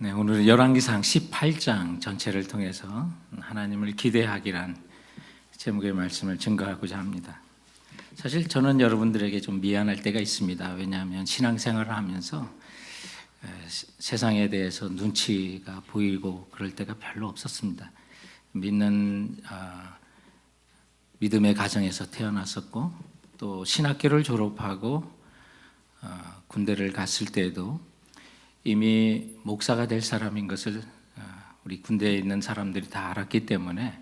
네, 오늘은 열왕기상 18장 전체를 통해서 하나님을 기대하기란 제목의 말씀을 증거하고자 합니다. 사실 저는 여러분들에게 좀 미안할 때가 있습니다. 왜냐하면 신앙생활을 하면서 세상에 대해서 눈치가 보이고 그럴 때가 별로 없었습니다. 믿음의 가정에서 태어났었고, 또 신학교를 졸업하고 군대를 갔을 때에도 이미 목사가 될 사람인 것을 우리 군대에 있는 사람들이 다 알았기 때문에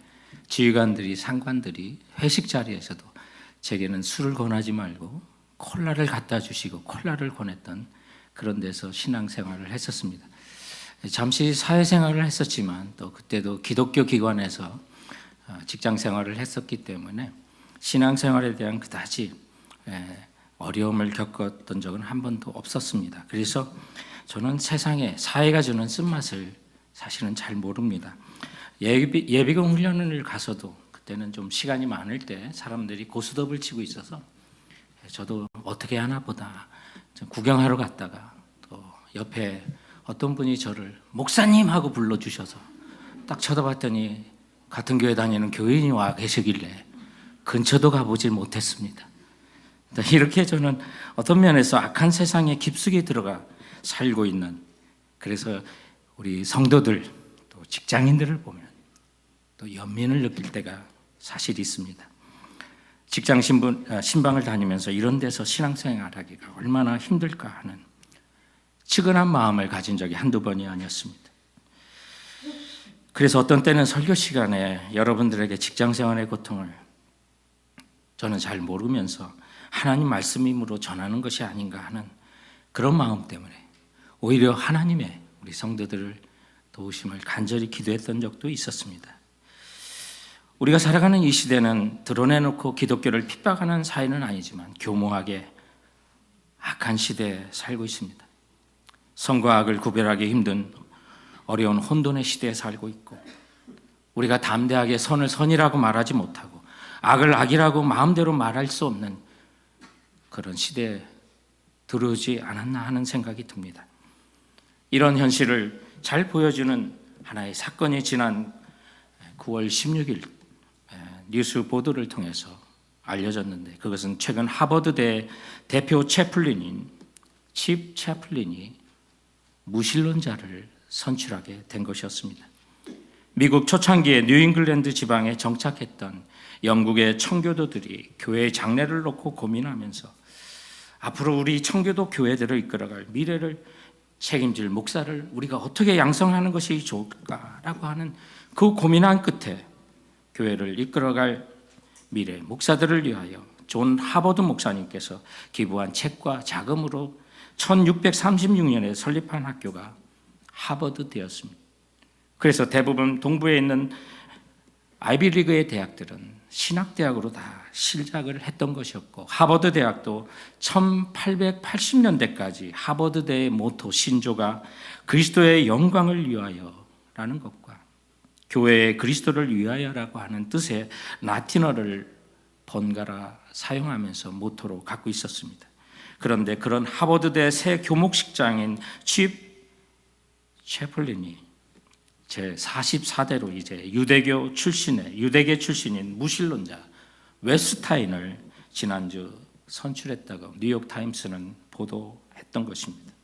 지휘관들이, 상관들이 회식 자리에서도 제게는 술을 권하지 말고 콜라를 갖다 주시고 콜라를 권했던 그런 데서 신앙생활을 했었습니다. 잠시 사회생활을 했었지만 또 그때도 기독교 기관에서 직장생활을 했었기 때문에 신앙생활에 대한 그다지 어려움을 겪었던 적은 한 번도 없었습니다. 그래서 저는 세상에 사회가 주는 쓴맛을 사실은 잘 모릅니다. 예비군 훈련을 가서도 그때는 좀 시간이 많을 때 사람들이 고스톱을 치고 있어서 저도 어떻게 하나 보다 구경하러 갔다가 또 옆에 어떤 분이 저를 목사님 하고 불러주셔서 딱 쳐다봤더니 같은 교회 다니는 교인이 와 계시길래 근처도 가보질 못했습니다. 이렇게 저는 어떤 면에서 악한 세상에 깊숙이 들어가 살고 있는, 그래서 우리 성도들 또 직장인들을 보면 또 연민을 느낄 때가 사실 있습니다. 직장 신방을 다니면서 이런 데서 신앙생활하기가 얼마나 힘들까 하는 측은한 마음을 가진 적이 한두 번이 아니었습니다. 그래서 어떤 때는 설교 시간에 여러분들에게 직장생활의 고통을 저는 잘 모르면서 하나님 말씀임으로 전하는 것이 아닌가 하는 그런 마음 때문에 오히려 하나님의 우리 성도들을 도우심을 간절히 기도했던 적도 있었습니다. 우리가 살아가는 이 시대는 드러내놓고 기독교를 핍박하는 사회는 아니지만 교모하게 악한 시대에 살고 있습니다. 선과 악을 구별하기 힘든 어려운 혼돈의 시대에 살고 있고, 우리가 담대하게 선을 선이라고 말하지 못하고 악을 악이라고 마음대로 말할 수 없는 그런 시대에 들어오지 않았나 하는 생각이 듭니다. 이런 현실을 잘 보여주는 하나의 사건이 지난 9월 16일 뉴스 보도를 통해서 알려졌는데, 그것은 최근 하버드대 대표 채플린인 칩 채플린이 무신론자를 선출하게 된 것이었습니다. 미국 초창기에 뉴잉글랜드 지방에 정착했던 영국의 청교도들이 교회의 장래를 놓고 고민하면서 앞으로 우리 청교도 교회들을 이끌어갈 미래를 책임질 목사를 우리가 어떻게 양성하는 것이 좋을까라고 하는 그 고민한 끝에 교회를 이끌어갈 미래 목사들을 위하여 존 하버드 목사님께서 기부한 책과 자금으로 1636년에 설립한 학교가 하버드대였습니다. 그래서 대부분 동부에 있는 아이비리그의 대학들은 신학대학으로 다 시작을 했던 것이었고, 하버드 대학도 1880년대까지 하버드대의 모토 신조가 그리스도의 영광을 위하여라는 것과 교회의 그리스도를 위하여라고 하는 뜻의 라틴어를 번갈아 사용하면서 모토로 갖고 있었습니다. 그런데 그런 하버드대 새 교목식장인 칩 채플린이 제 44대로 이제 유대계 출신인 무신론자 웨스타인을 지난주 선출했다고 뉴욕타임스는 보도했던 것입니다.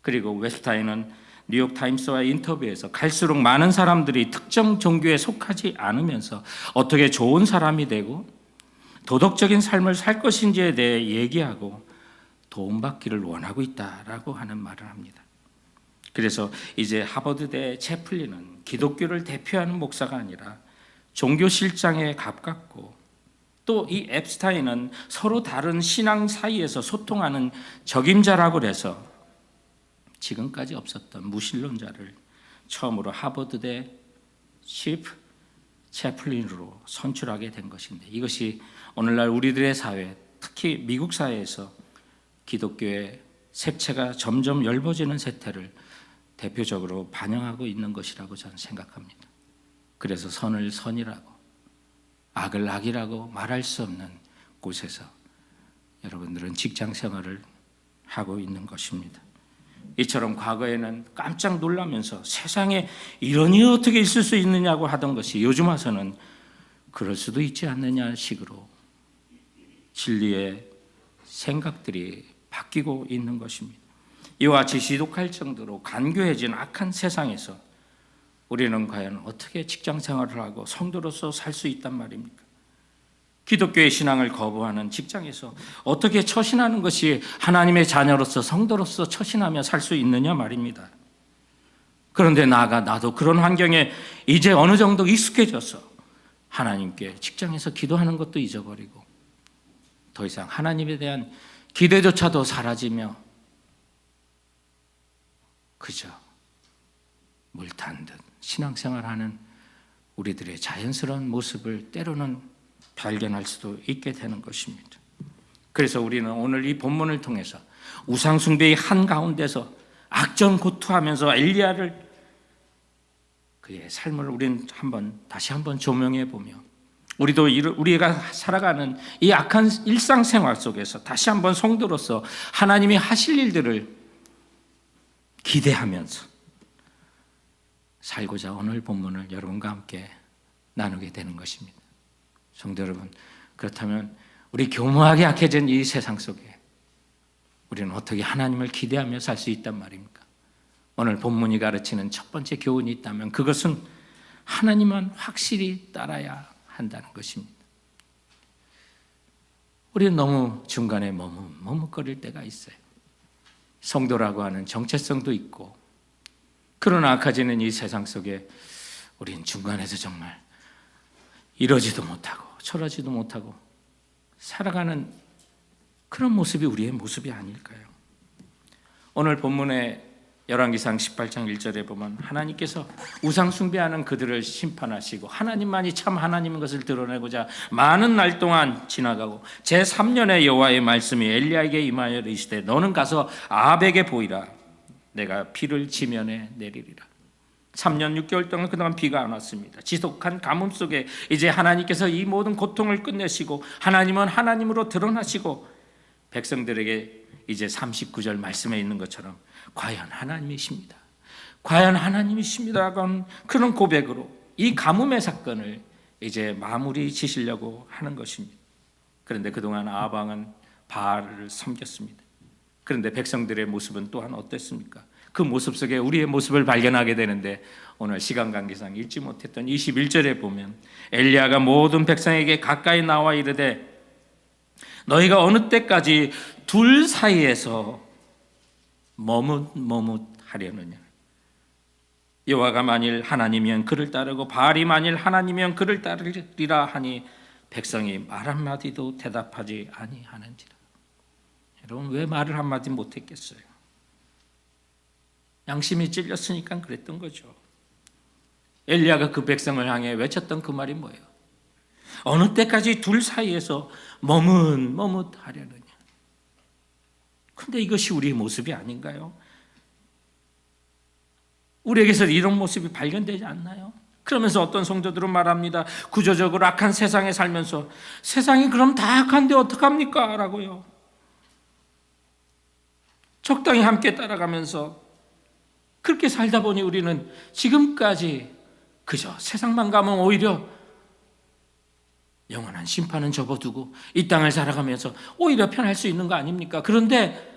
그리고 웨스타인은 뉴욕타임스와의 인터뷰에서 갈수록 많은 사람들이 특정 종교에 속하지 않으면서 어떻게 좋은 사람이 되고 도덕적인 삶을 살 것인지에 대해 얘기하고 도움받기를 원하고 있다라고 하는 말을 합니다. 그래서 이제 하버드대 채플린은 기독교를 대표하는 목사가 아니라 종교실장에 가깝고, 또 이 앱스타인은 서로 다른 신앙 사이에서 소통하는 적임자라고 해서 지금까지 없었던 무신론자를 처음으로 하버드대 칩 채플린으로 선출하게 된 것인데, 이것이 오늘날 우리들의 사회, 특히 미국 사회에서 기독교의 색채가 점점 엷어지는 세태를 대표적으로 반영하고 있는 것이라고 저는 생각합니다. 그래서 선을 선이라고, 악을 악이라고 말할 수 없는 곳에서 여러분들은 직장 생활을 하고 있는 것입니다. 이처럼 과거에는 깜짝 놀라면서 세상에 이런 일이 어떻게 있을 수 있느냐고 하던 것이 요즘 와서는 그럴 수도 있지 않느냐 식으로 진리의 생각들이 바뀌고 있는 것입니다. 이와 같이 지독할 정도로 간교해진 악한 세상에서 우리는 과연 어떻게 직장 생활을 하고 성도로서 살 수 있단 말입니까? 기독교의 신앙을 거부하는 직장에서 어떻게 처신하는 것이 하나님의 자녀로서 성도로서 처신하며 살 수 있느냐 말입니다. 그런데 나아가 나도 그런 환경에 이제 어느 정도 익숙해져서 하나님께 직장에서 기도하는 것도 잊어버리고 더 이상 하나님에 대한 기대조차도 사라지며 그저 물탄 듯 신앙생활하는 우리들의 자연스러운 모습을 때로는 발견할 수도 있게 되는 것입니다. 그래서 우리는 오늘 이 본문을 통해서 우상숭배의 한가운데서 악전고투하면서 엘리야를 그의 삶을 우리는 다시 한번 조명해 보며 우리도 우리가 살아가는 이 악한 일상생활 속에서 다시 한번 성도로서 하나님이 하실 일들을 기대하면서 살고자 오늘 본문을 여러분과 함께 나누게 되는 것입니다. 성도 여러분, 그렇다면 우리 교묘하게 약해진 이 세상 속에 우리는 어떻게 하나님을 기대하며 살 수 있단 말입니까? 오늘 본문이 가르치는 첫 번째 교훈이 있다면 그것은 하나님만 확실히 따라야 한다는 것입니다. 우리는 너무 중간에 머뭇거릴 때가 있어요. 성도라고 하는 정체성도 있고 그러나 악해지는 이 세상 속에 우리는 중간에서 정말 이러지도 못하고 저러지도 못하고 살아가는 그런 모습이 우리의 모습이 아닐까요? 오늘 본문의 열왕기상 18장 1절에 보면 하나님께서 우상 숭배하는 그들을 심판하시고 하나님만이 참 하나님인 것을 드러내고자 많은 날 동안 지나가고 제3년의 여호와의 말씀이 엘리야에게 임하여 이르시되 너는 가서 아합에게 보이라 내가 비를 지면에 내리리라. 3년 6개월 동안 그동안 비가 안 왔습니다. 지독한 가뭄 속에 이제 하나님께서 이 모든 고통을 끝내시고 하나님은 하나님으로 드러나시고 백성들에게 이제 39절 말씀에 있는 것처럼 과연 하나님이십니다. 과연 하나님이십니다라는 그런 고백으로 이 가뭄의 사건을 이제 마무리 지시려고 하는 것입니다. 그런데 그동안 아합 왕은 바알을 섬겼습니다. 그런데 백성들의 모습은 또한 어땠습니까? 그 모습 속에 우리의 모습을 발견하게 되는데 오늘 시간 관계상 읽지 못했던 21절에 보면 엘리야가 모든 백성에게 가까이 나와 이르되 너희가 어느 때까지 둘 사이에서 머뭇하려느냐. 여호와가 만일 하나님이면 그를 따르고 바알이 만일 하나님이면 그를 따르리라 하니 백성이 말 한마디도 대답하지 아니하는지라. 여러분 왜 말을 한마디 못했겠어요? 양심이 찔렸으니까 그랬던 거죠. 엘리야가 그 백성을 향해 외쳤던 그 말이 뭐예요? 어느 때까지 둘 사이에서 머뭇하려느냐. 근데 이것이 우리의 모습이 아닌가요? 우리에게서 이런 모습이 발견되지 않나요? 그러면서 어떤 성도들은 말합니다. 구조적으로 악한 세상에 살면서 세상이 그럼 다 악한데 어떡합니까? 라고요. 적당히 함께 따라가면서 그렇게 살다 보니 우리는 지금까지 그저 세상만 가면 오히려 영원한 심판은 접어두고 이 땅을 살아가면서 오히려 편할 수 있는 거 아닙니까? 그런데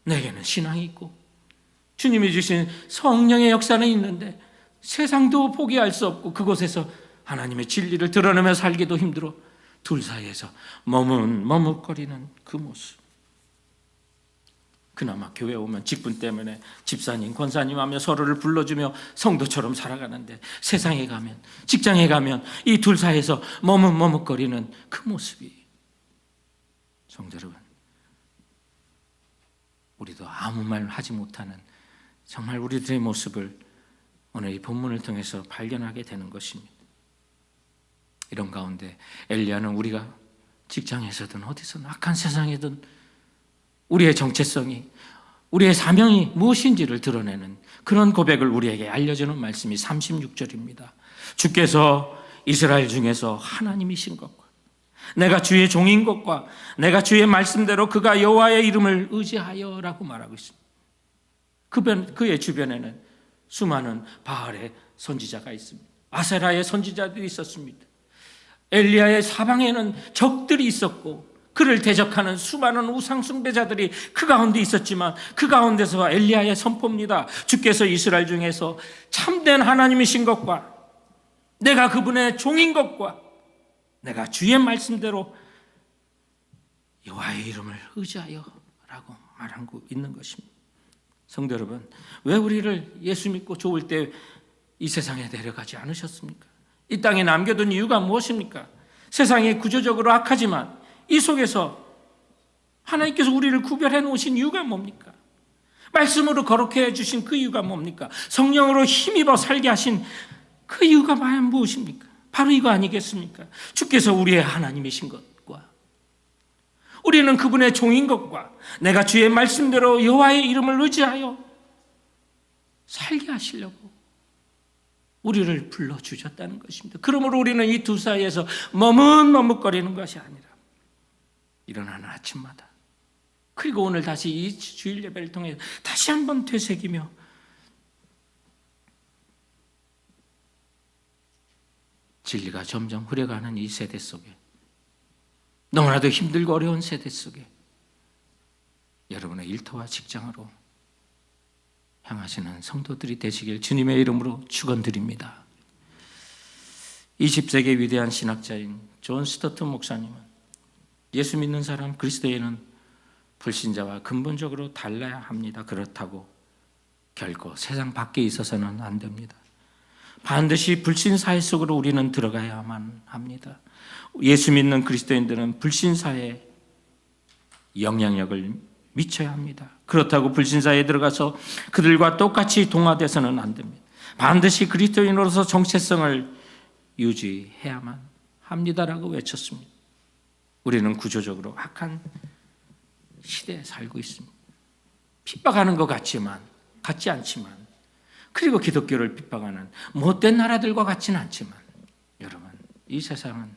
내게는 신앙이 있고 주님이 주신 성령의 역사는 있는데 세상도 포기할 수 없고 그곳에서 하나님의 진리를 드러내며 살기도 힘들어 둘 사이에서 머뭇거리는 그 모습. 그나마 교회 오면 직분 때문에 집사님, 권사님 하며 서로를 불러주며 성도처럼 살아가는데 세상에 가면, 직장에 가면 이 둘 사이에서 머뭇거리는 그 모습이, 성도 여러분, 우리도 아무 말 하지 못하는 정말 우리들의 모습을 오늘 이 본문을 통해서 발견하게 되는 것입니다. 이런 가운데 엘리야는 우리가 직장에서든 어디서든 악한 세상이든 우리의 정체성이, 우리의 사명이 무엇인지를 드러내는 그런 고백을 우리에게 알려주는 말씀이 36절입니다. 주께서 이스라엘 중에서 하나님이신 것과 내가 주의 종인 것과 내가 주의 말씀대로 그가 여호와의 이름을 의지하여라고 말하고 있습니다. 그의 주변에는 수많은 바알의 선지자가 있습니다. 아세라의 선지자들이 있었습니다. 엘리야의 사방에는 적들이 있었고 그를 대적하는 수많은 우상 숭배자들이 그 가운데 있었지만 그 가운데서 엘리야의 선포입니다. 주께서 이스라엘 중에서 참된 하나님이신 것과 내가 그분의 종인 것과 내가 주의 말씀대로 여호와의 이름을 의지하여 라고 말하고 있는 것입니다. 성도 여러분, 왜 우리를 예수 믿고 좋을 때 이 세상에 내려가지 않으셨습니까? 이 땅에 남겨둔 이유가 무엇입니까? 세상이 구조적으로 악하지만 이 속에서 하나님께서 우리를 구별해 놓으신 이유가 뭡니까? 말씀으로 거룩해 해주신 그 이유가 뭡니까? 성령으로 힘입어 살게 하신 그 이유가 과연 무엇입니까? 바로 이거 아니겠습니까? 주께서 우리의 하나님이신 것과 우리는 그분의 종인 것과 내가 주의 말씀대로 여호와의 이름을 의지하여 살게 하시려고 우리를 불러주셨다는 것입니다. 그러므로 우리는 이 두 사이에서 머뭇머뭇거리는 것이 아니라 일어나는 아침마다 그리고 오늘 다시 이 주일 예배를 통해 다시 한번 되새기며 진리가 점점 흐려가는 이 세대 속에 너무나도 힘들고 어려운 세대 속에 여러분의 일터와 직장으로 향하시는 성도들이 되시길 주님의 이름으로 축원드립니다. 20세기 위대한 신학자인 존 스토트 목사님은 예수 믿는 사람 그리스도인은 불신자와 근본적으로 달라야 합니다. 그렇다고 결코 세상 밖에 있어서는 안 됩니다. 반드시 불신사회 속으로 우리는 들어가야만 합니다. 예수 믿는 그리스도인들은 불신사회에 영향력을 미쳐야 합니다. 그렇다고 불신사회에 들어가서 그들과 똑같이 동화돼서는 안 됩니다. 반드시 그리스도인으로서 정체성을 유지해야만 합니다라고 외쳤습니다. 우리는 구조적으로 악한 시대에 살고 있습니다. 핍박하는 것 같지 않지만 그리고 기독교를 핍박하는 못된 나라들과 같지는 않지만 여러분 이 세상은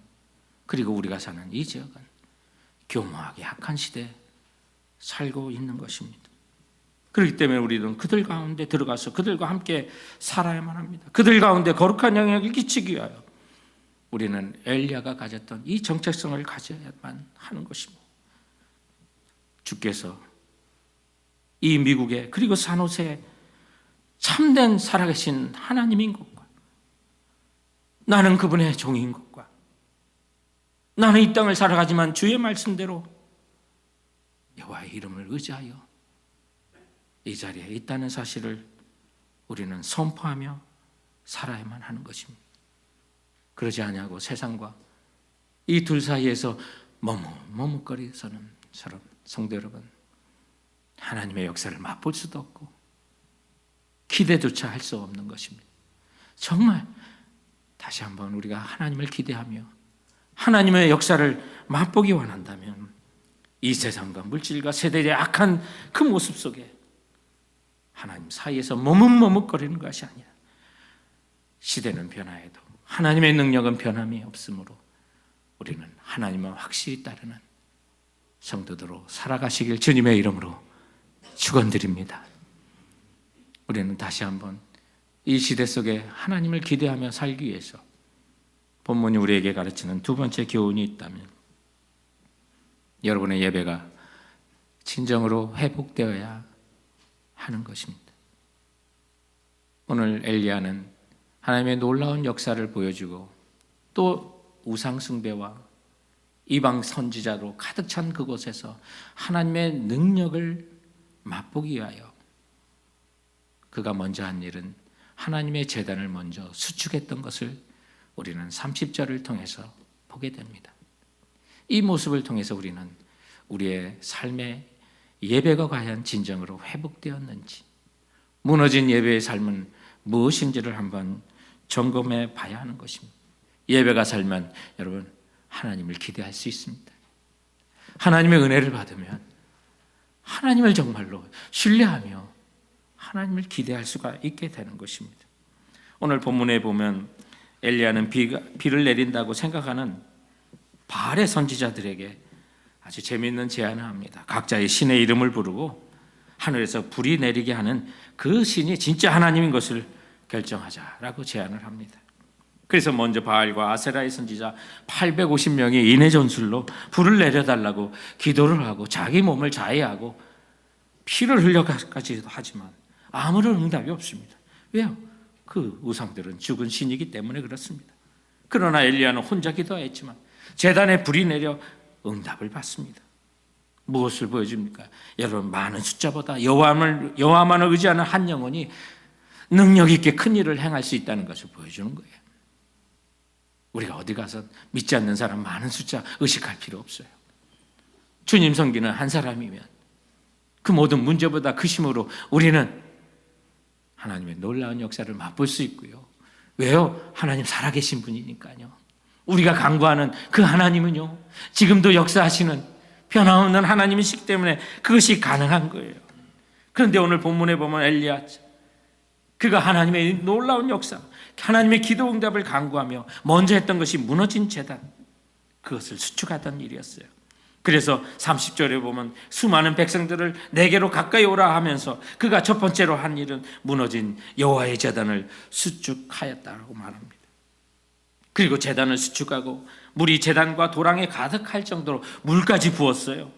그리고 우리가 사는 이 지역은 교묘하게 악한 시대에 살고 있는 것입니다. 그렇기 때문에 우리는 그들 가운데 들어가서 그들과 함께 살아야만 합니다. 그들 가운데 거룩한 영향을 끼치기 위하여 우리는 엘리야가 가졌던 이 정체성을 가져야만 하는 것입니다. 주께서 이 미국에 그리고 산호세에 참된 살아계신 하나님인 것과 나는 그분의 종인 것과 나는 이 땅을 살아가지만 주의 말씀대로 여호와의 이름을 의지하여 이 자리에 있다는 사실을 우리는 선포하며 살아야만 하는 것입니다. 그러지 아니하고 세상과 이 둘 사이에서 머뭇거리서는 성도 여러분 하나님의 역사를 맛볼 수도 없고 기대조차 할 수 없는 것입니다. 정말 다시 한번 우리가 하나님을 기대하며 하나님의 역사를 맛보기 원한다면 이 세상과 물질과 세대의 악한 그 모습 속에 하나님 사이에서 머뭇거리는 것이 아니라 시대는 변화해도 하나님의 능력은 변함이 없으므로 우리는 하나님을 확실히 따르는 성도들로 살아가시길 주님의 이름으로 축원드립니다. 우리는 다시 한번 이 시대 속에 하나님을 기대하며 살기 위해서 본문이 우리에게 가르치는 두 번째 교훈이 있다면 여러분의 예배가 진정으로 회복되어야 하는 것입니다. 오늘 엘리야는 하나님의 놀라운 역사를 보여주고 또 우상 숭배와 이방 선지자로 가득 찬 그곳에서 하나님의 능력을 맛보기 위하여 그가 먼저 한 일은 하나님의 제단을 먼저 수축했던 것을 우리는 30절을 통해서 보게 됩니다. 이 모습을 통해서 우리는 우리의 삶의 예배가 과연 진정으로 회복되었는지, 무너진 예배의 삶은 무엇인지를 한번 점검해 봐야 하는 것입니다. 예배가 살면 여러분 하나님을 기대할 수 있습니다. 하나님의 은혜를 받으면 하나님을 정말로 신뢰하며 하나님을 기대할 수가 있게 되는 것입니다. 오늘 본문에 보면 엘리야는 비를 내린다고 생각하는 바알의 선지자들에게 아주 재미있는 제안을 합니다. 각자의 신의 이름을 부르고 하늘에서 불이 내리게 하는 그 신이 진짜 하나님인 것을 결정하자라고 제안을 합니다. 그래서 먼저 바알과 아세라의 선지자 850명이 인해 전술로 불을 내려달라고 기도를 하고 자기 몸을 자해하고 피를 흘려까지도 하지만 아무런 응답이 없습니다. 왜요? 그 우상들은 죽은 신이기 때문에 그렇습니다. 그러나 엘리야는 혼자 기도했지만 제단에 불이 내려 응답을 받습니다. 무엇을 보여줍니까? 여러분, 많은 숫자보다 여호와만을 의지하는 한 영혼이 능력 있게 큰 일을 행할 수 있다는 것을 보여주는 거예요. 우리가 어디 가서 믿지 않는 사람 많은 숫자 의식할 필요 없어요. 주님 섬기는 한 사람이면 그 모든 문제보다 그 힘으로 우리는 하나님의 놀라운 역사를 맛볼 수 있고요. 왜요? 하나님 살아계신 분이니까요. 우리가 간구하는 그 하나님은요, 지금도 역사하시는 변함없는 하나님이시기 때문에 그것이 가능한 거예요. 그런데 오늘 본문에 보면 엘리야, 그가 하나님의 놀라운 역사, 하나님의 기도 응답을 간구하며 먼저 했던 것이 무너진 제단, 그것을 수축하던 일이었어요. 그래서 30절에 보면 수많은 백성들을 내게로 가까이 오라 하면서 그가 첫 번째로 한 일은 무너진 여호와의 제단을 수축하였다고 말합니다. 그리고 제단을 수축하고 물이 제단과 도랑에 가득할 정도로 물까지 부었어요.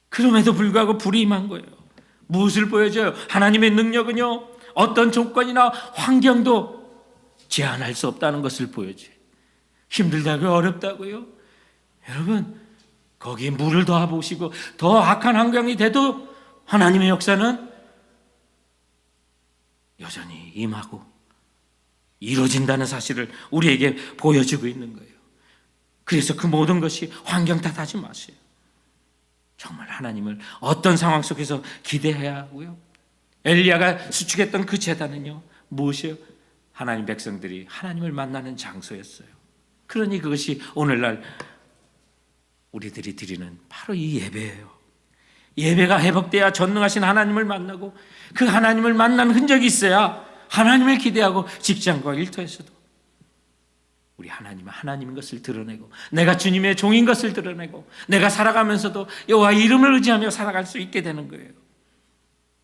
그럼에도 불구하고 불이 임한 거예요. 무엇을 보여줘요? 하나님의 능력은요, 어떤 조건이나 환경도 제한할 수 없다는 것을 보여줘요. 힘들다고요? 어렵다고요? 여러분, 거기에 물을 더해 보시고 더 악한 환경이 돼도 하나님의 역사는 여전히 임하고 이루어진다는 사실을 우리에게 보여주고 있는 거예요. 그래서 그 모든 것이 환경 탓하지 마세요. 정말 하나님을 어떤 상황 속에서 기대해야 하고요. 엘리야가 수축했던 그 제단은요, 무엇이에요? 하나님 백성들이 하나님을 만나는 장소였어요. 그러니 그것이 오늘날 우리들이 드리는 바로 이 예배예요. 예배가 회복돼야 전능하신 하나님을 만나고 그 하나님을 만난 흔적이 있어야 하나님을 기대하고 직장과 일터에서도 우리 하나님은 하나님인 것을 드러내고 내가 주님의 종인 것을 드러내고 내가 살아가면서도 여호와 이름을 의지하며 살아갈 수 있게 되는 거예요.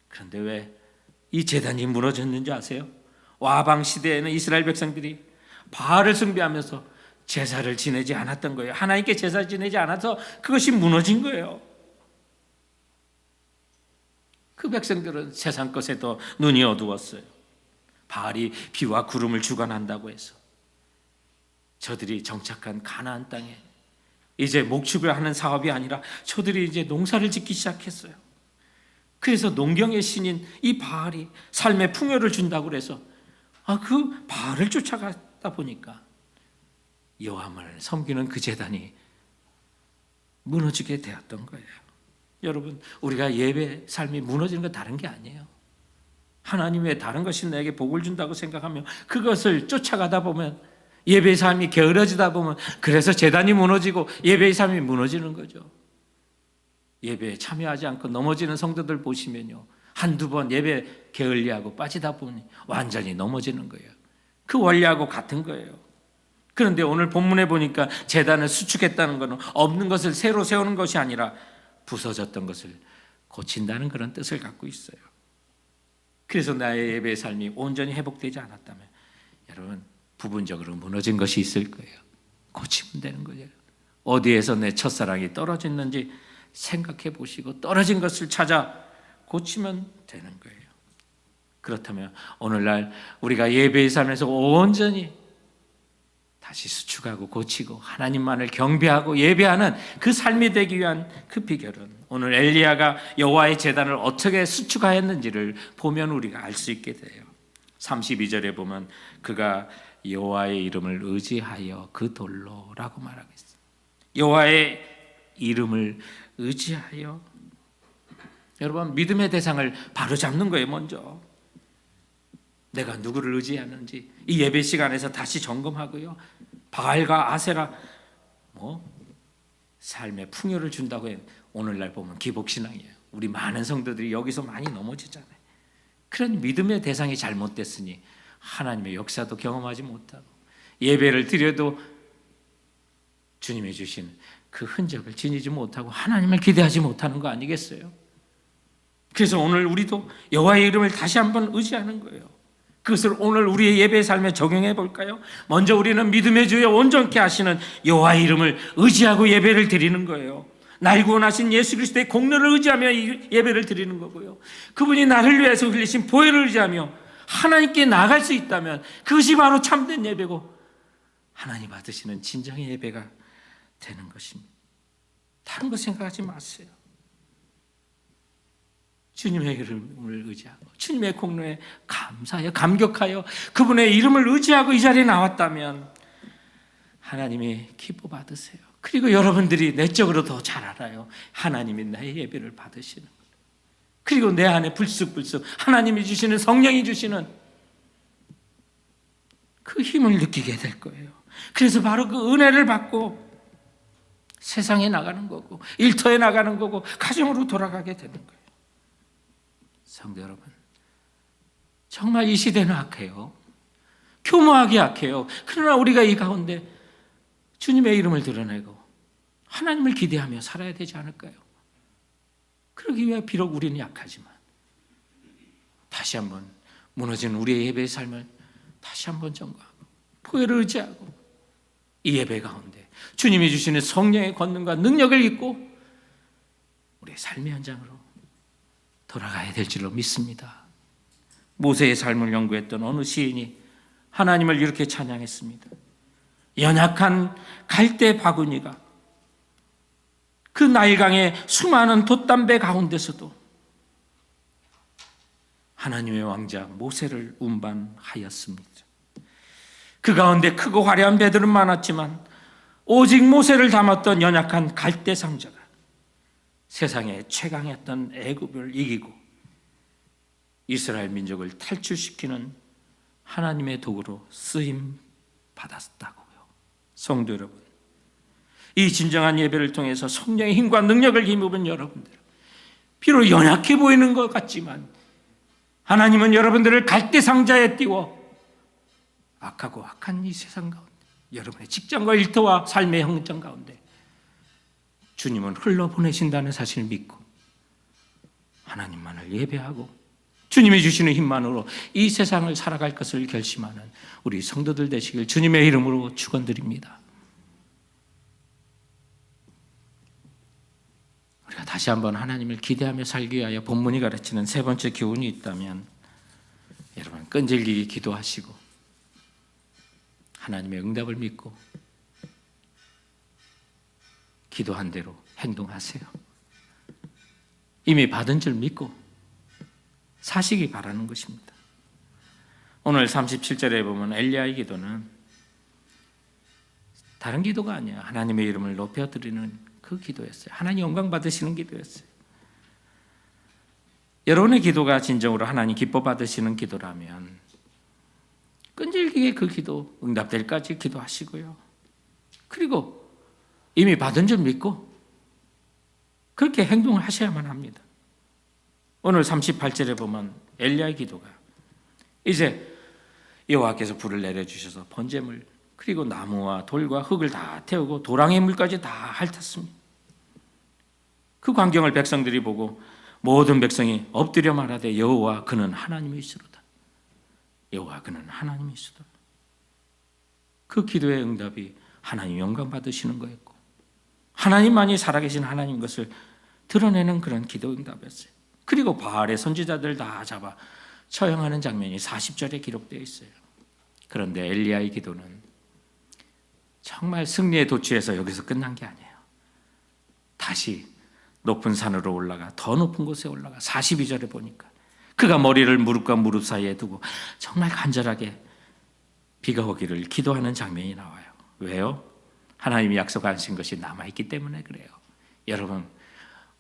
그런데 왜 이 제단이 무너졌는지 아세요? 와방 시대에는 이스라엘 백성들이 바알을 숭배하면서 제사를 지내지 않았던 거예요. 하나님께 제사를 지내지 않아서 그것이 무너진 거예요. 그 백성들은 세상 것에 더 눈이 어두웠어요. 바알이 비와 구름을 주관한다고 해서 저들이 정착한 가나안 땅에 이제 목축을 하는 사업이 아니라 저들이 이제 농사를 짓기 시작했어요. 그래서 농경의 신인 이 바알이 삶의 풍요를 준다고 그래서 그 바알을 쫓아가다 보니까 여호와를 섬기는 그 제단이 무너지게 되었던 거예요. 여러분, 우리가 예배 삶이 무너지는 건 다른 게 아니에요. 하나님의 다른 것이 내게 복을 준다고 생각하며 그것을 쫓아가다 보면 예배의 삶이 게으러지다 보면 그래서 제단이 무너지고 예배의 삶이 무너지는 거죠. 예배에 참여하지 않고 넘어지는 성도들 보시면요, 한두 번 예배 게을리하고 빠지다 보니 완전히 넘어지는 거예요. 그 원리하고 같은 거예요. 그런데 오늘 본문에 보니까 제단을 수축했다는 것은 없는 것을 새로 세우는 것이 아니라 부서졌던 것을 고친다는 그런 뜻을 갖고 있어요. 그래서 나의 예배의 삶이 온전히 회복되지 않았다면 여러분, 부분적으로 무너진 것이 있을 거예요. 고치면 되는 거예요. 어디에서 내 첫사랑이 떨어졌는지 생각해 보시고 떨어진 것을 찾아 고치면 되는 거예요. 그렇다면 오늘날 우리가 예배의 삶에서 온전히 다시 수축하고 고치고 하나님만을 경배하고 예배하는 그 삶이 되기 위한 그 비결은 오늘 엘리야가 여호와의 제단을 어떻게 수축하였는지를 보면 우리가 알 수 있게 돼요. 32절에 보면 그가 여호와의 이름을 의지하여 그 돌로라고 말하고 있어요. 여호와의 이름을 의지하여, 여러분, 믿음의 대상을 바로 잡는 거예요. 먼저 내가 누구를 의지하는지 이 예배 시간에서 다시 점검하고요. 바알과 아세라 삶의 풍요를 준다고 해요. 오늘날 보면 기복신앙이에요. 우리 많은 성도들이 여기서 많이 넘어지잖아요. 그런 믿음의 대상이 잘못됐으니 하나님의 역사도 경험하지 못하고 예배를 드려도 주님이 주신 그 흔적을 지니지 못하고 하나님을 기대하지 못하는 거 아니겠어요? 그래서 오늘 우리도 여호와의 이름을 다시 한번 의지하는 거예요. 그것을 오늘 우리의 예배 삶에 적용해 볼까요? 먼저 우리는 믿음의 주여 온전케 하시는 여호와의 이름을 의지하고 예배를 드리는 거예요. 날 구원하신 예수 그리스도의 공로를 의지하며 예배를 드리는 거고요. 그분이 나를 위해서 흘리신 보혈을 의지하며 하나님께 나아갈 수 있다면 그것이 바로 참된 예배고 하나님 받으시는 진정의 예배가 되는 것입니다. 다른 거 생각하지 마세요. 주님의 이름을 의지하고 주님의 공로에 감사하여 감격하여 그분의 이름을 의지하고 이 자리에 나왔다면 하나님이 기뻐 받으세요. 그리고 여러분들이 내적으로 더 잘 알아요. 하나님이 나의 예배를 받으시는 것. 그리고 내 안에 불쑥불쑥 하나님이 주시는 성령이 주시는 그 힘을 느끼게 될 거예요. 그래서 바로 그 은혜를 받고 세상에 나가는 거고 일터에 나가는 거고 가정으로 돌아가게 되는 거예요. 성도 여러분, 정말 이 시대는 악해요. 교모하기 악해요. 그러나 우리가 이 가운데 주님의 이름을 드러내고 하나님을 기대하며 살아야 되지 않을까요? 그러기 위해 비록 우리는 약하지만 다시 한번 무너진 우리의 예배의 삶을 다시 한번 점검하고 보혈을 의지하고 이 예배 가운데 주님이 주시는 성령의 권능과 능력을 입고 우리의 삶의 현장으로 돌아가야 될 줄로 믿습니다. 모세의 삶을 연구했던 어느 시인이 하나님을 이렇게 찬양했습니다. 연약한 갈대 바구니가 그 나일강의 수많은 돛담배 가운데서도 하나님의 왕자 모세를 운반하였습니다. 그 가운데 크고 화려한 배들은 많았지만 오직 모세를 담았던 연약한 갈대 상자가 세상에 최강했던 애굽을 이기고 이스라엘 민족을 탈출시키는 하나님의 도구로 쓰임 받았다고요. 성도 여러분, 이 진정한 예배를 통해서 성령의 힘과 능력을 힘입은 여러분들, 비록 연약해 보이는 것 같지만 하나님은 여러분들을 갈대 상자에 띄워 악하고 악한 이 세상 가운데 여러분의 직장과 일터와 삶의 현장 가운데 주님은 흘러보내신다는 사실을 믿고 하나님만을 예배하고 주님이 주시는 힘만으로 이 세상을 살아갈 것을 결심하는 우리 성도들 되시길 주님의 이름으로 축원드립니다. 우리가 다시 한번 하나님을 기대하며 살기 위하여 본문이 가르치는 세 번째 교훈이 있다면 여러분 끈질기게 기도하시고 하나님의 응답을 믿고 기도한 대로 행동하세요. 이미 받은 줄 믿고 사시기 바라는 것입니다. 오늘 37절에 보면 엘리야의 기도는 다른 기도가 아니야. 하나님의 이름을 높여드리는 그 기도였어요. 하나님 영광 받으시는 기도였어요. 여러분의 기도가 진정으로 하나님 기뻐 받으시는 기도라면 끈질기게 그 기도 응답될까지 기도하시고요. 그리고 이미 받은 줄 믿고 그렇게 행동을 하셔야만 합니다. 오늘 38절에 보면 엘리야의 기도가 이제 여호와께서 불을 내려주셔서 번제물 그리고 나무와 돌과 흙을 다 태우고 도랑의 물까지 다 핥았습니다. 그 광경을 백성들이 보고 모든 백성이 엎드려 말하되 여호와 그는 하나님이시로다. 여호와 그는 하나님이시로다. 그 기도의 응답이 하나님 영광 받으시는 거였고 하나님만이 살아계신 하나님 것을 드러내는 그런 기도 응답이었어요. 그리고 바알의 선지자들 다 잡아 처형하는 장면이 40절에 기록되어 있어요. 그런데 엘리야의 기도는 정말 승리에 도취해서 여기서 끝난 게 아니에요. 다시 높은 산으로 올라가 더 높은 곳에 올라가 42절에 보니까 그가 머리를 무릎과 무릎 사이에 두고 정말 간절하게 비가 오기를 기도하는 장면이 나와요. 왜요? 하나님이 약속하신 것이 남아있기 때문에 그래요. 여러분,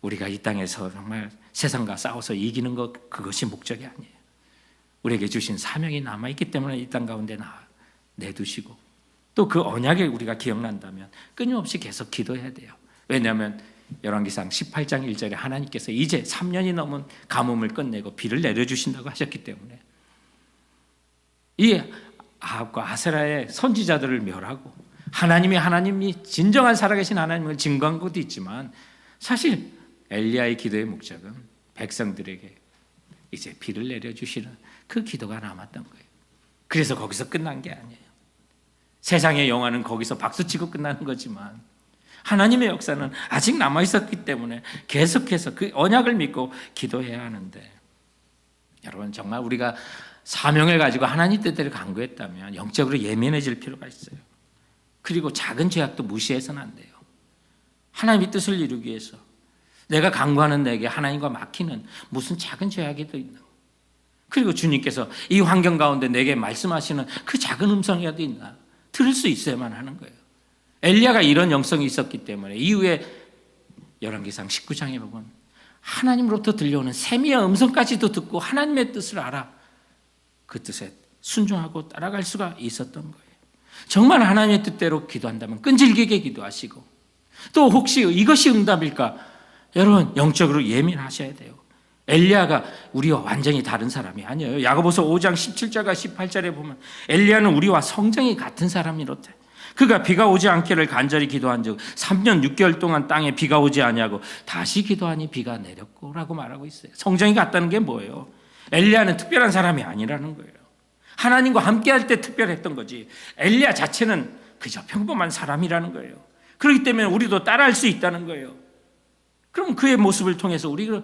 우리가 이 땅에서 정말 세상과 싸워서 이기는 것 그것이 목적이 아니에요. 우리에게 주신 사명이 남아있기 때문에 이 땅 가운데 내두시고 또 그 언약에 우리가 기억난다면 끊임없이 계속 기도해야 돼요. 왜냐하면 열왕기상 18장 1절에 하나님께서 이제 3년이 넘은 가뭄을 끝내고 비를 내려주신다고 하셨기 때문에 이 아합과 아세라의 선지자들을 멸하고 하나님이 진정한 살아계신 하나님을 증거한 것도 있지만 사실 엘리야의 기도의 목적은 백성들에게 이제 비를 내려주시는 그 기도가 남았던 거예요. 그래서 거기서 끝난 게 아니에요. 세상의 영화는 거기서 박수치고 끝나는 거지만 하나님의 역사는 아직 남아있었기 때문에 계속해서 그 언약을 믿고 기도해야 하는데, 여러분 정말 우리가 사명을 가지고 하나님 뜻대로 간구했다면 영적으로 예민해질 필요가 있어요. 그리고 작은 죄악도 무시해서는 안 돼요. 하나님의 뜻을 이루기 위해서 내가 간구하는 내게 하나님과 막히는 무슨 작은 죄악이 또 있나. 그리고 주님께서 이 환경 가운데 내게 말씀하시는 그 작은 음성이라도 있나 들을 수 있어야만 하는 거예요. 엘리야가 이런 영성이 있었기 때문에 이후에 열왕기상 19장에 보면 하나님으로부터 들려오는 세미한 음성까지도 듣고 하나님의 뜻을 알아 그 뜻에 순종하고 따라갈 수가 있었던 거예요. 정말 하나님의 뜻대로 기도한다면 끈질기게 기도하시고, 또 혹시 이것이 응답일까? 여러분 영적으로 예민하셔야 돼요. 엘리야가 우리와 완전히 다른 사람이 아니에요. 야고보서 5장 17절과 18절에 보면 엘리야는 우리와 성정이 같은 사람이로되 그가 비가 오지 않기를 간절히 기도한 즉 3년 6개월 동안 땅에 비가 오지 아니하고 다시 기도하니 비가 내렸고 라고 말하고 있어요. 성정이 같다는 게 뭐예요? 엘리야는 특별한 사람이 아니라는 거예요. 하나님과 함께할 때 특별했던 거지, 엘리야 자체는 그저 평범한 사람이라는 거예요. 그렇기 때문에 우리도 따라할 수 있다는 거예요. 그럼 그의 모습을 통해서 우리가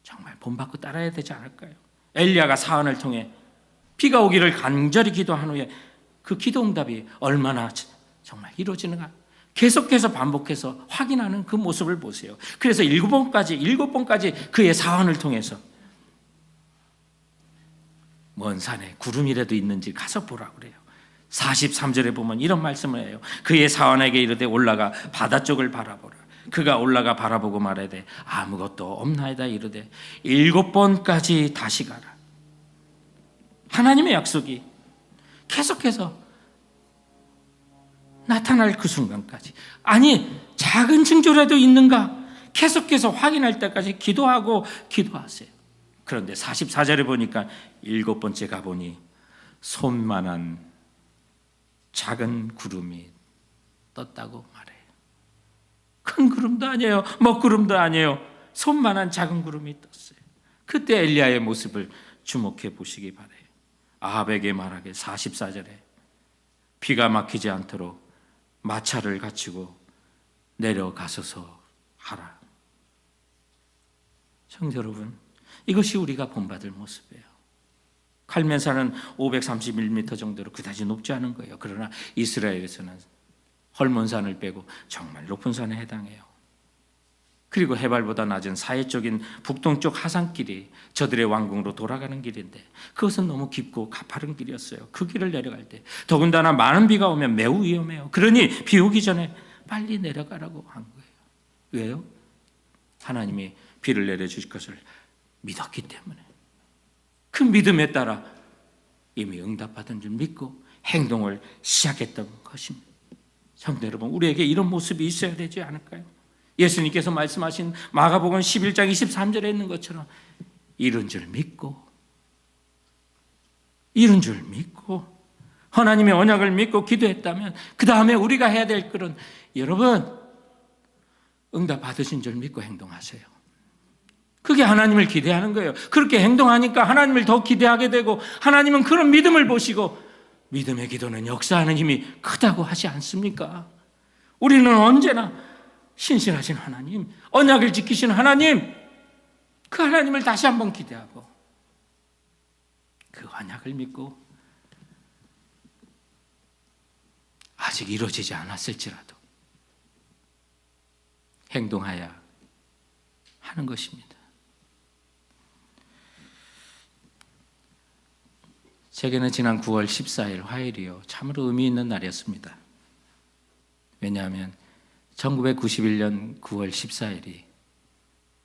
정말 본받고 따라야 되지 않을까요? 엘리야가 사안을 통해 비가 오기를 간절히 기도한 후에 그 기도 응답이 얼마나 정말 이루어지는가 계속해서 반복해서 확인하는 그 모습을 보세요. 그래서 7번까지 그의 사안을 통해서 먼 산에 구름이라도 있는지 가서 보라고 그래요. 43절에 보면 이런 말씀을 해요. 그의 사환에게 이르되 올라가 바다 쪽을 바라보라. 그가 올라가 바라보고 말하되 아무것도 없나이다. 이르되 7번까지 다시 가라. 하나님의 약속이 계속해서 나타날 그 순간까지, 아니 작은 징조라도 있는가 계속해서 확인할 때까지 기도하세요. 그런데 44절에 보니까 7번째 가보니 손만한 작은 구름이 떴다고 말해요. 큰 구름도 아니에요, 먹구름도 아니에요. 손만한 작은 구름이 떴어요. 그때 엘리야의 모습을 주목해 보시기 바래요. 아합에게 말하게 44절에 비가 막히지 않도록 마차를 갖추고 내려가소서 하라. 성도 여러분, 이것이 우리가 본받을 모습이에요. 칼멘산은 531m 정도로 그다지 높지 않은 거예요. 그러나 이스라엘에서는 헐몬산을 빼고 정말 높은 산에 해당해요. 그리고 해발보다 낮은 사해 쪽인 북동쪽 하산길이 저들의 왕궁으로 돌아가는 길인데 그것은 너무 깊고 가파른 길이었어요. 그 길을 내려갈 때 더군다나 많은 비가 오면 매우 위험해요. 그러니 비 오기 전에 빨리 내려가라고 한 거예요. 왜요? 하나님이 비를 내려주실 것을 믿었기 때문에, 그 믿음에 따라 이미 응답받은 줄 믿고 행동을 시작했던 것입니다. 성도 여러분, 우리에게 이런 모습이 있어야 되지 않을까요? 예수님께서 말씀하신 마가복음 11장 23절에 있는 것처럼 이룬 줄 믿고 하나님의 언약을 믿고 기도했다면 그 다음에 우리가 해야 될 것은, 여러분 응답 받으신 줄 믿고 행동하세요. 그게 하나님을 기대하는 거예요. 그렇게 행동하니까 하나님을 더 기대하게 되고, 하나님은 그런 믿음을 보시고 믿음의 기도는 역사하는 힘이 크다고 하지 않습니까? 우리는 언제나 신실하신 하나님, 언약을 지키신 하나님, 그 하나님을 다시 한번 기대하고 그 언약을 믿고 아직 이루어지지 않았을지라도 행동하여야 하는 것입니다. 제게는 지난 9월 14일 화요일이요, 참으로 의미 있는 날이었습니다. 왜냐하면 1991년 9월 14일이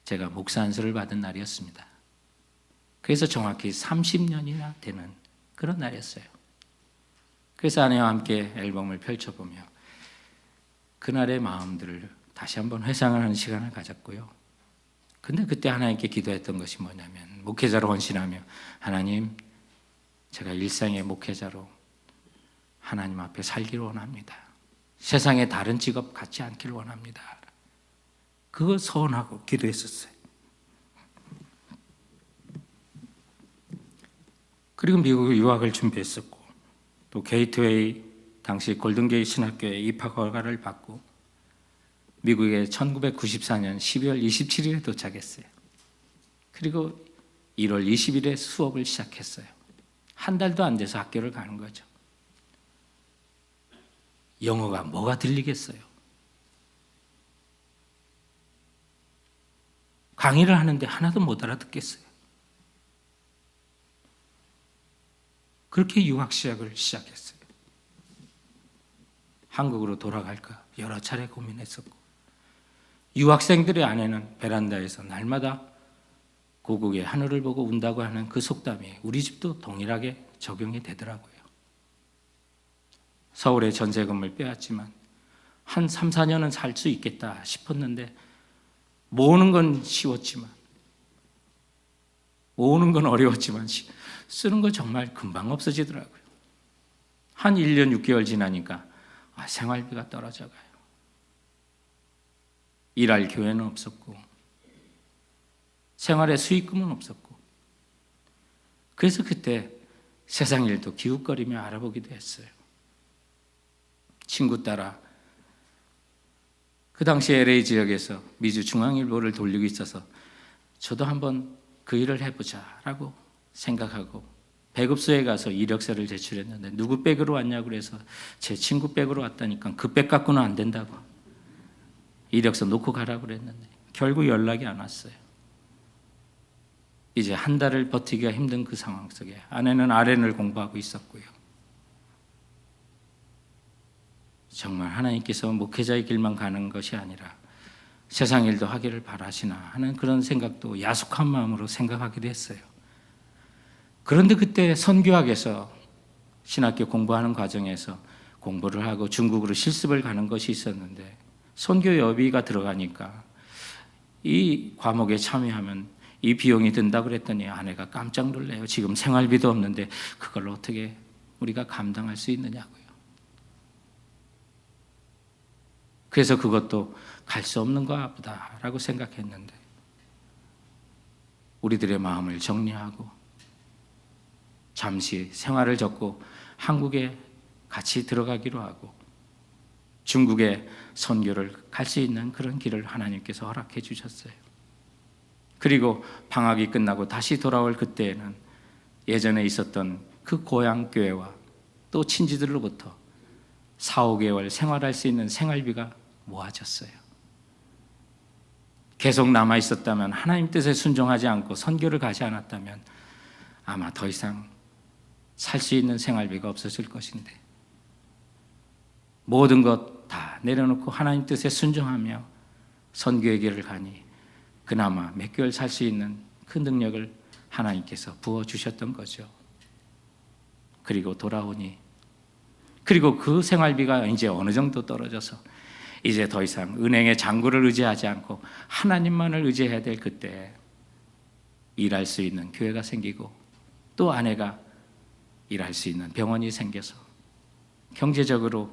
제가 목사 안수를 받은 날이었습니다. 그래서 정확히 30년이나 되는 그런 날이었어요. 그래서 아내와 함께 앨범을 펼쳐보며 그날의 마음들을 다시 한번 회상을 하는 시간을 가졌고요. 근데 그때 하나님께 기도했던 것이 뭐냐면, 목회자로 헌신하며 하나님, 제가 일상의 목회자로 하나님 앞에 살기를 원합니다. 세상의 다른 직업 갖지 않기를 원합니다. 그거 서원하고 기도했었어요. 그리고 미국 유학을 준비했었고 또 게이트웨이 당시 골든게이 신학교에 입학 허가를 받고 미국에 1994년 12월 27일에 도착했어요. 그리고 1월 20일에 수업을 시작했어요. 한 달도 안 돼서 학교를 가는 거죠. 영어가 뭐가 들리겠어요? 강의를 하는데 하나도 못 알아듣겠어요. 그렇게 유학 시작을 시작했어요. 한국으로 돌아갈까 여러 차례 고민했었고, 유학생들의 아내는 베란다에서 날마다 고국의 하늘을 보고 운다고 하는 그 속담이 우리 집도 동일하게 적용이 되더라고요. 서울에 전세금을 빼앗지만 한 3, 4년은 살 수 있겠다 싶었는데 모으는 건 쉬웠지만 모으는 건 어려웠지만 쓰는 건 정말 금방 없어지더라고요. 한 1년 6개월 지나니까 생활비가 떨어져 가요. 일할 교회는 없었고 생활의 수익금은 없었고, 그래서 그때 세상 일도 기웃거리며 알아보기도 했어요. 친구 따라 그 당시 LA 지역에서 미주 중앙일보를 돌리고 있어서 저도 한번 그 일을 해보자라고 생각하고 배급소에 가서 이력서를 제출했는데 누구 백으로 왔냐고 그래서 제 친구 백으로 왔다니까 그 백 갖고는 안 된다고 이력서 놓고 가라고 그랬는데 결국 연락이 안 왔어요. 이제 한 달을 버티기가 힘든 그 상황 속에 아내는 RN을 공부하고 있었고요. 정말 하나님께서 목회자의 길만 가는 것이 아니라 세상 일도 하기를 바라시나 하는 그런 생각도 야속한 마음으로 생각하기도 했어요. 그런데 그때 선교학에서 신학교 공부하는 과정에서 공부를 하고 중국으로 실습을 가는 것이 있었는데 선교 여비가 들어가니까 이 과목에 참여하면 이 비용이 든다고 그랬더니 아내가 깜짝 놀래요. 지금 생활비도 없는데 그걸 어떻게 우리가 감당할 수 있느냐고요. 그래서 그것도 갈 수 없는가 보다라고 생각했는데 우리들의 마음을 정리하고 잠시 생활을 접고 한국에 같이 들어가기로 하고 중국에 선교를 갈 수 있는 그런 길을 하나님께서 허락해 주셨어요. 그리고 방학이 끝나고 다시 돌아올 그때에는 예전에 있었던 그 고향 교회와 또 친지들로부터 4, 5개월 생활할 수 있는 생활비가 모아졌어요. 계속 남아 있었다면, 하나님 뜻에 순종하지 않고 선교를 가지 않았다면 아마 더 이상 살 수 있는 생활비가 없었을 것인데 모든 것 다 내려놓고 하나님 뜻에 순종하며 선교의 길을 가니 그나마 몇 개월 살 수 있는 그 능력을 하나님께서 부어주셨던 거죠. 그리고 돌아오니, 그리고 그 생활비가 이제 어느 정도 떨어져서 이제 더 이상 은행의 잔고를 의지하지 않고 하나님만을 의지해야 될 그때 일할 수 있는 교회가 생기고 또 아내가 일할 수 있는 병원이 생겨서 경제적으로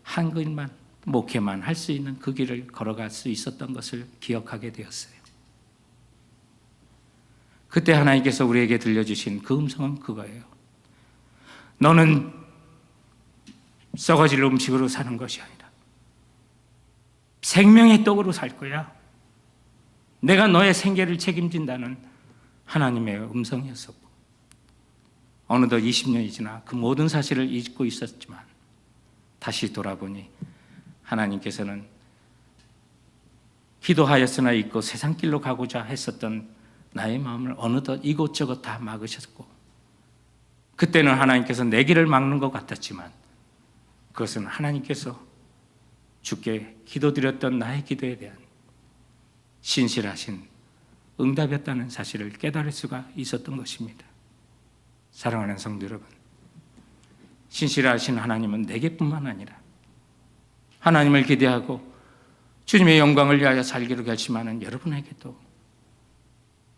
한글만 목회만 할 수 있는 그 길을 걸어갈 수 있었던 것을 기억하게 되었어요. 그때 하나님께서 우리에게 들려주신 그 음성은 그거예요. 너는 썩어질 음식으로 사는 것이 아니라 생명의 떡으로 살 거야. 내가 너의 생계를 책임진다는 하나님의 음성이었었고, 어느덧 20년이 지나 그 모든 사실을 잊고 있었지만 다시 돌아보니 하나님께서는 기도하였으나 잊고 세상 길로 가고자 했었던 나의 마음을 어느덧 이곳저곳 다 막으셨고, 그때는 하나님께서 내 길을 막는 것 같았지만 그것은 하나님께서 주께 기도드렸던 나의 기도에 대한 신실하신 응답이었다는 사실을 깨달을 수가 있었던 것입니다. 사랑하는 성도 여러분, 신실하신 하나님은 내게뿐만 아니라 하나님을 기대하고 주님의 영광을 위하여 살기로 결심하는 여러분에게도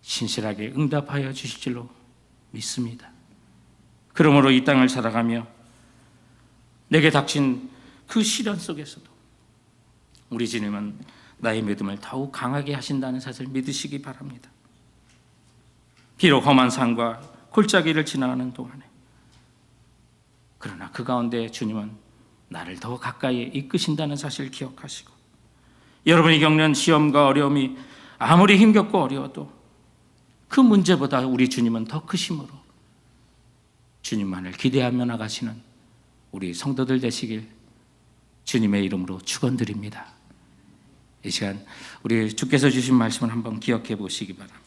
신실하게 응답하여 주실 줄로 믿습니다. 그러므로 이 땅을 살아가며 내게 닥친 그 시련 속에서도 우리 주님은 나의 믿음을 더욱 강하게 하신다는 사실을 믿으시기 바랍니다. 비록 험한 산과 골짜기를 지나가는 동안에. 그러나 그 가운데 주님은 나를 더 가까이 이끄신다는 사실을 기억하시고, 여러분이 겪는 시험과 어려움이 아무리 힘겹고 어려워도 그 문제보다 우리 주님은 더 크심으로 주님만을 기대하며 나가시는 우리 성도들 되시길 주님의 이름으로 축원드립니다. 이 시간 우리 주께서 주신 말씀을 한번 기억해 보시기 바랍니다.